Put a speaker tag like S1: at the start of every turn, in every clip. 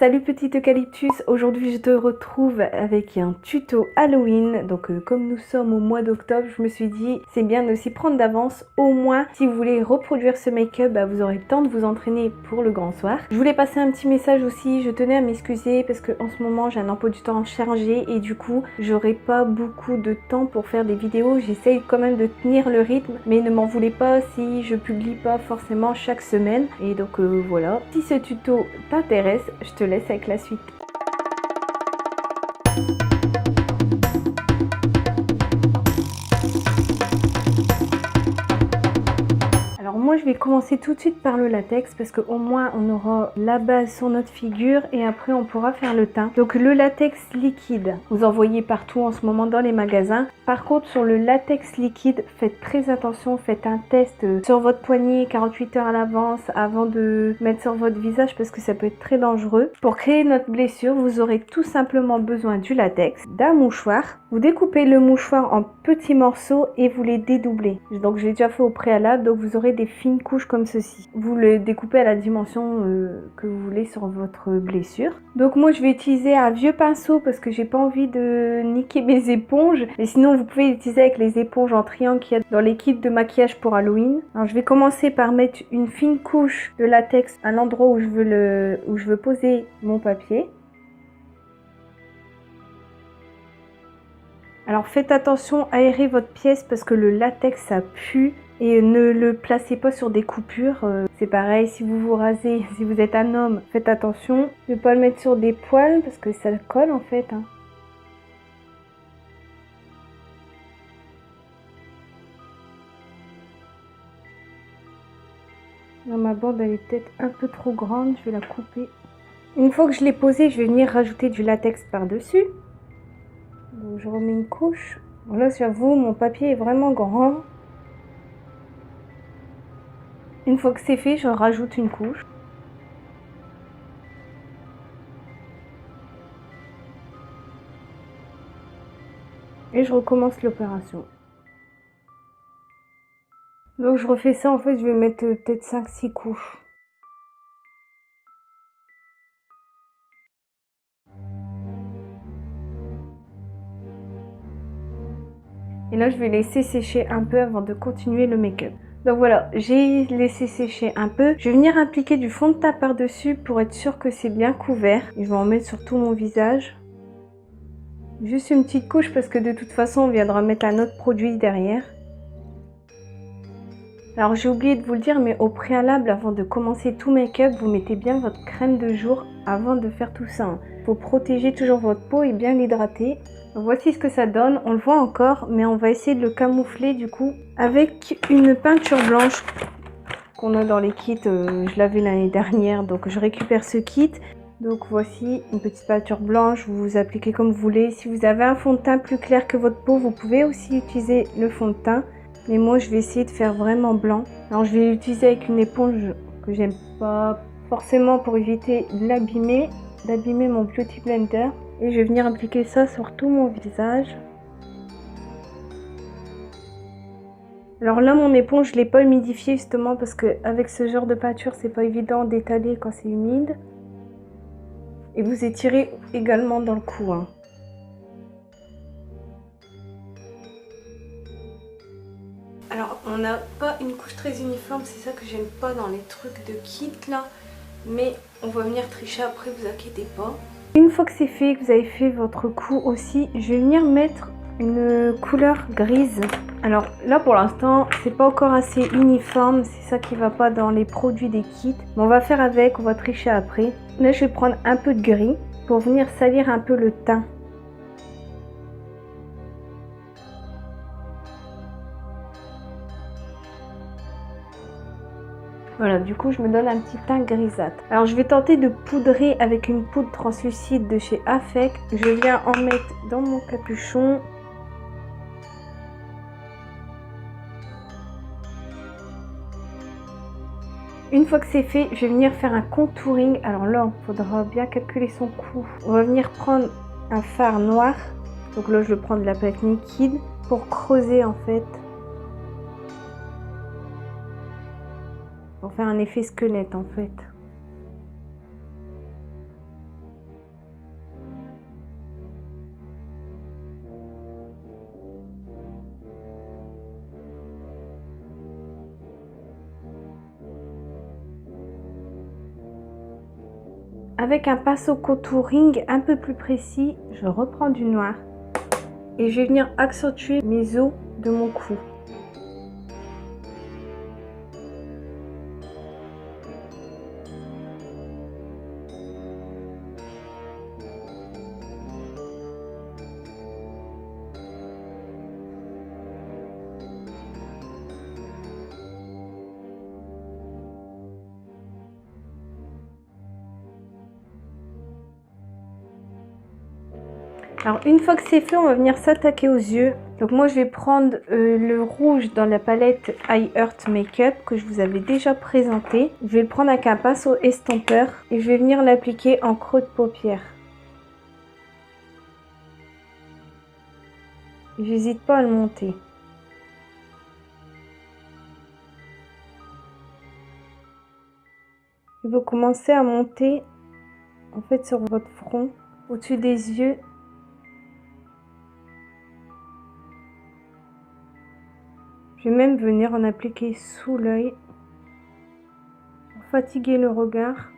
S1: Salut petit eucalyptus, aujourd'hui je te retrouve avec un tuto Halloween. Donc comme nous sommes au mois d'octobre, je me suis dit c'est bien de s'y prendre d'avance. Au moins si vous voulez reproduire ce make-up, vous aurez le temps de vous entraîner pour le grand soir. Je voulais passer un petit message aussi, je tenais à m'excuser parce que en ce moment j'ai un emploi du temps chargé et du coup j'aurai pas beaucoup de temps pour faire des vidéos. J'essaye quand même de tenir le rythme, mais ne m'en voulez pas si je publie pas forcément chaque semaine. Et donc voilà, si ce tuto t'intéresse, je te laisse avec la suite. Alors moi je vais commencer tout de suite par le latex parce qu'au moins on aura la base sur notre figure et après on pourra faire le teint. Donc le latex liquide, vous en voyez partout en ce moment dans les magasins. Par contre sur le latex liquide, faites très attention, faites un test sur votre poignet 48 heures à l'avance avant de mettre sur votre visage parce que ça peut être très dangereux. Pour créer notre blessure, vous aurez tout simplement besoin du latex, d'un mouchoir. Vous découpez le mouchoir en petits morceaux et vous les dédoublez. Donc je l'ai déjà fait au préalable, donc vous aurez des fines couches comme ceci. Vous le découpez à la dimension que vous voulez sur votre blessure. Donc moi je vais utiliser un vieux pinceau parce que j'ai pas envie de niquer mes éponges. Mais sinon vous pouvez l'utiliser avec les éponges en triangle qu'il y a dans les kits de maquillage pour Halloween. Alors je vais commencer par mettre une fine couche de latex à l'endroit où je veux poser mon papier. Alors faites attention à aérer votre pièce parce que le latex ça pue et ne le placez pas sur des coupures. C'est pareil si vous vous rasez, si vous êtes un homme, faites attention de ne pas le mettre sur des poils parce que ça colle en fait. Là, ma bande elle est peut-être un peu trop grande, je vais la couper. Une fois que je l'ai posée, je vais venir rajouter du latex par-dessus. Donc je remets une couche. Bon, là j'avoue, mon papier est vraiment grand. Une fois que c'est fait, je rajoute une couche. Et je recommence l'opération. Donc je refais ça, en fait je vais mettre peut-être 5-6 couches. Et là je vais laisser sécher un peu avant de continuer le make-up. Donc voilà, j'ai laissé sécher un peu. Je vais venir appliquer du fond de teint par-dessus pour être sûr que c'est bien couvert. Et je vais en mettre sur tout mon visage. Juste une petite couche parce que de toute façon on viendra mettre un autre produit derrière. Alors j'ai oublié de vous le dire, mais au préalable, avant de commencer tout make-up, vous mettez bien votre crème de jour avant de faire tout ça. Il faut protéger toujours votre peau et bien l'hydrater. Voici ce que ça donne, on le voit encore, mais on va essayer de le camoufler du coup avec une peinture blanche qu'on a dans les kits. Je l'avais l'année dernière, donc je récupère ce kit. Donc voici une petite peinture blanche, vous vous appliquez comme vous voulez. Si vous avez un fond de teint plus clair que votre peau, vous pouvez aussi utiliser le fond de teint. Mais moi je vais essayer de faire vraiment blanc. Alors je vais l'utiliser avec une éponge que j'aime pas forcément pour éviter d'abîmer mon beauty blender. Et je vais venir appliquer ça sur tout mon visage. Alors là mon éponge je l'ai pas humidifiée justement parce que avec ce genre de peinture c'est pas évident d'étaler quand c'est humide. Et vous étirez également dans le cou. Alors on n'a pas une couche très uniforme, c'est ça que j'aime pas dans les trucs de kit là. Mais on va venir tricher après, vous inquiétez pas. Une fois que c'est fait, que vous avez fait votre cou aussi, je vais venir mettre une couleur grise. Alors là pour l'instant c'est pas encore assez uniforme, c'est ça qui va pas dans les produits des kits. Mais on va faire avec, on va tricher après. Là je vais prendre un peu de gris pour venir salir un peu le teint. Voilà, du coup je me donne un petit teint grisâtre. Alors je vais tenter de poudrer avec une poudre translucide de chez Affect. Je viens en mettre dans mon capuchon. Une fois que c'est fait, je vais venir faire un contouring. Alors là, il faudra bien calculer son cou. On va venir prendre un fard noir. Donc là, je vais prendre de la pâte liquide pour creuser en fait. Pour faire un effet squelette en fait. Avec un pinceau contouring un peu plus précis, je reprends du noir et je vais venir accentuer mes os de mon cou. Alors une fois que c'est fait, on va venir s'attaquer aux yeux. Donc moi je vais prendre le rouge dans la palette I Heart Makeup que je vous avais déjà présenté. Je vais le prendre avec un pinceau estompeur et je vais venir l'appliquer en creux de paupière. J'hésite pas à le monter. Vous commencez à monter en fait sur votre front, au-dessus des yeux. Je vais même venir en appliquer sous l'œil pour fatiguer le regard.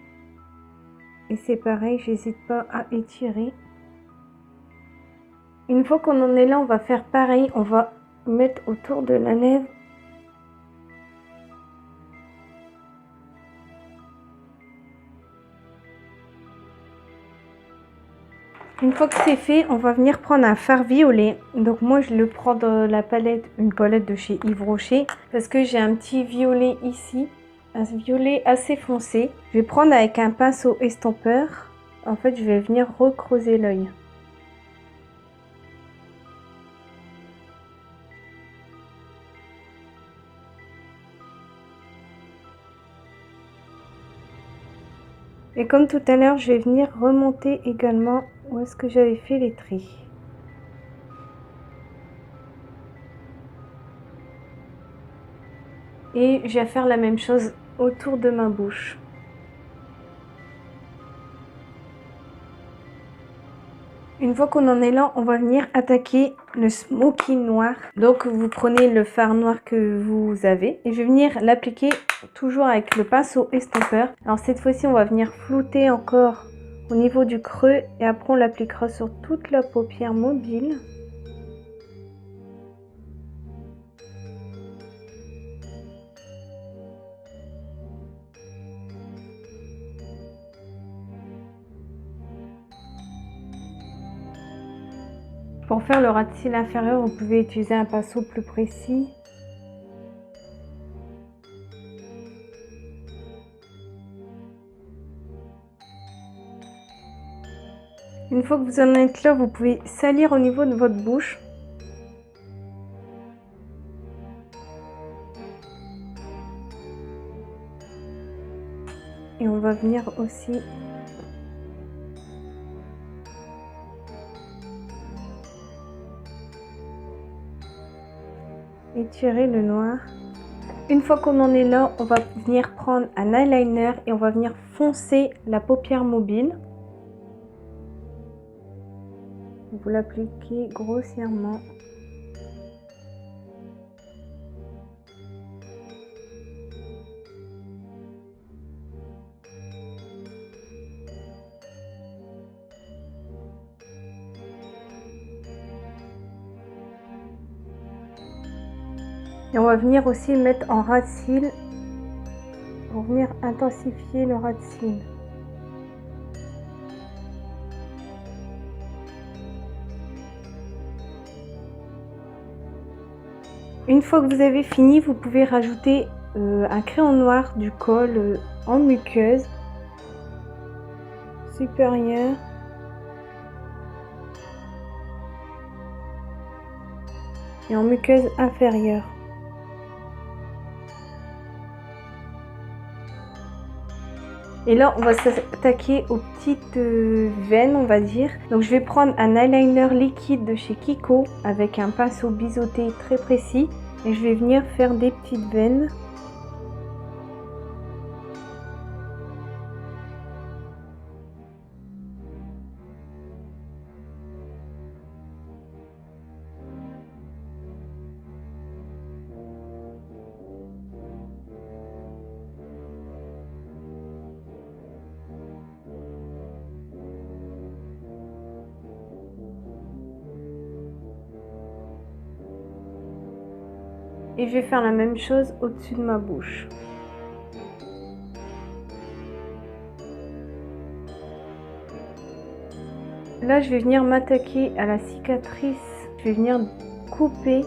S1: Et c'est pareil, j'hésite pas à étirer. Une fois qu'on en est là, on va faire pareil. On va mettre autour de la lèvre. Une fois que c'est fait, on va venir prendre un fard violet. Donc moi je le prends dans la palette, une palette de chez Yves Rocher, parce que j'ai un petit violet ici, un violet assez foncé. Je vais prendre avec un pinceau estompeur. En fait, je vais venir recreuser l'œil. Et comme tout à l'heure, je vais venir remonter également où est-ce que j'avais fait les traits. Et je vais faire la même chose autour de ma bouche. Une fois qu'on en est là, on va venir attaquer le smoky noir. Donc vous prenez le fard noir que vous avez et je vais venir l'appliquer toujours avec le pinceau estompeur. Alors cette fois-ci, on va venir flouter encore au niveau du creux et après on l'appliquera sur toute la paupière mobile. Pour faire le ras de cils inférieur, vous pouvez utiliser un pinceau plus précis. Une fois que vous en êtes là, vous pouvez salir au niveau de votre bouche. Et on va venir aussi étirer le noir. Une fois qu'on en est là, on va venir prendre un eyeliner et on va venir foncer la paupière mobile. Vous l'appliquez grossièrement. Et on va venir aussi le mettre en ras de cils pour venir intensifier le ras de cils. Une fois que vous avez fini, vous pouvez rajouter un crayon noir, du colle en muqueuse supérieure et en muqueuse inférieure. Et là, on va s'attaquer aux petites veines, on va dire. Donc, je vais prendre un eyeliner liquide de chez Kiko avec un pinceau biseauté très précis. Et je vais venir faire des petites veines. Et je vais faire la même chose au-dessus de ma bouche. Là, je vais venir m'attaquer à la cicatrice. Je vais venir couper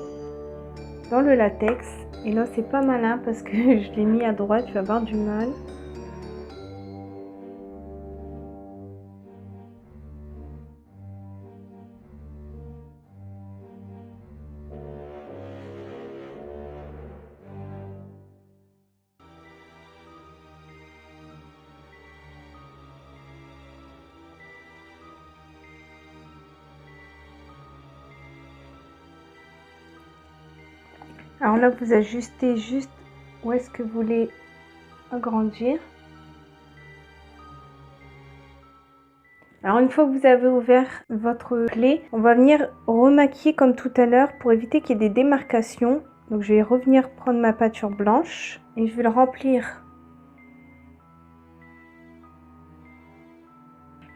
S1: dans le latex. Et là, c'est pas malin parce que je l'ai mis à droite, je vais avoir du mal. Alors là, vous ajustez juste où est-ce que vous voulez agrandir. Alors une fois que vous avez ouvert votre plaie, on va venir remaquiller comme tout à l'heure pour éviter qu'il y ait des démarcations. Donc je vais revenir prendre ma peinture blanche et je vais le remplir.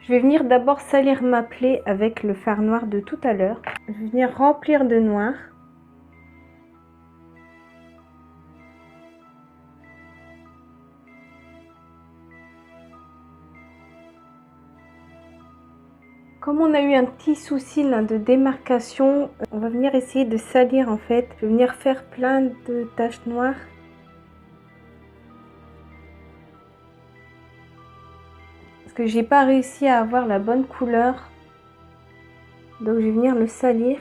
S1: Je vais venir d'abord salir ma plaie avec le fard noir de tout à l'heure. Je vais venir remplir de noir. Comme on a eu un petit souci là, de démarcation, on va venir essayer de salir en fait. Je vais venir faire plein de taches noires. Parce que j'ai pas réussi à avoir la bonne couleur. Donc je vais venir le salir.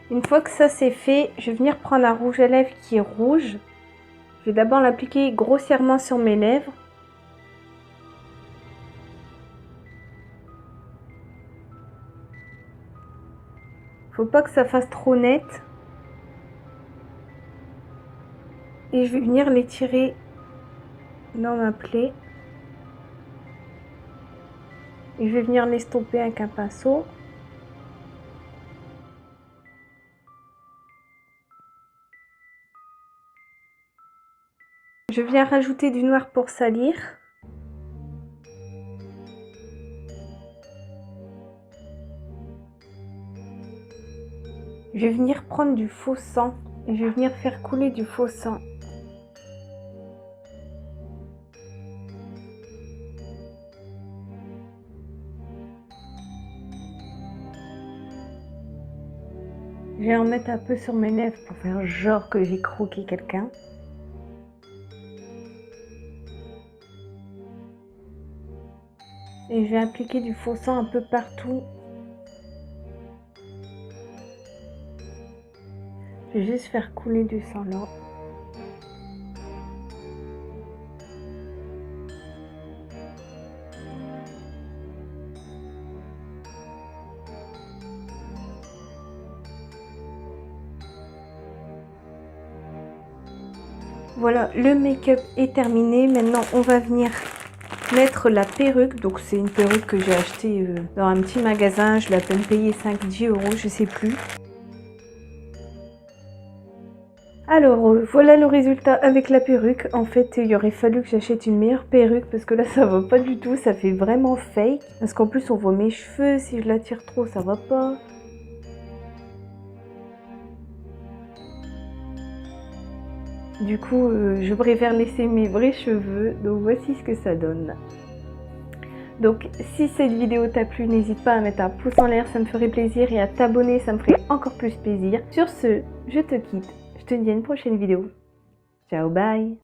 S1: Une fois que ça c'est fait, je vais venir prendre un rouge à lèvres qui est rouge. Je vais d'abord l'appliquer grossièrement sur mes lèvres. Faut pas que ça fasse trop net. Et je vais venir l'étirer dans ma plaie. Et je vais venir l'estomper avec un pinceau. Je viens rajouter du noir pour salir. Je vais venir prendre du faux sang et je vais venir faire couler du faux sang. Je vais en mettre un peu sur mes lèvres pour faire genre que j'ai croqué quelqu'un. Et je vais appliquer du faux sang un peu partout. Je vais juste faire couler du sang là. Voilà, le make-up est terminé. Maintenant, on va venir mettre la perruque. Donc, c'est une perruque que j'ai achetée dans un petit magasin. Je l'ai à peine payé 5-10 €, je sais plus. Alors, voilà le résultat avec la perruque. En fait, il aurait fallu que j'achète une meilleure perruque parce que là, ça va pas du tout. Ça fait vraiment fake. Parce qu'en plus, on voit mes cheveux. Si je la tire trop, ça va pas. Du coup, je préfère laisser mes vrais cheveux. Donc, voici ce que ça donne. Donc, si cette vidéo t'a plu, n'hésite pas à mettre un pouce en l'air, ça me ferait plaisir. Et à t'abonner, ça me ferait encore plus plaisir. Sur ce, je te quitte. Je te dis à une prochaine vidéo. Ciao, bye!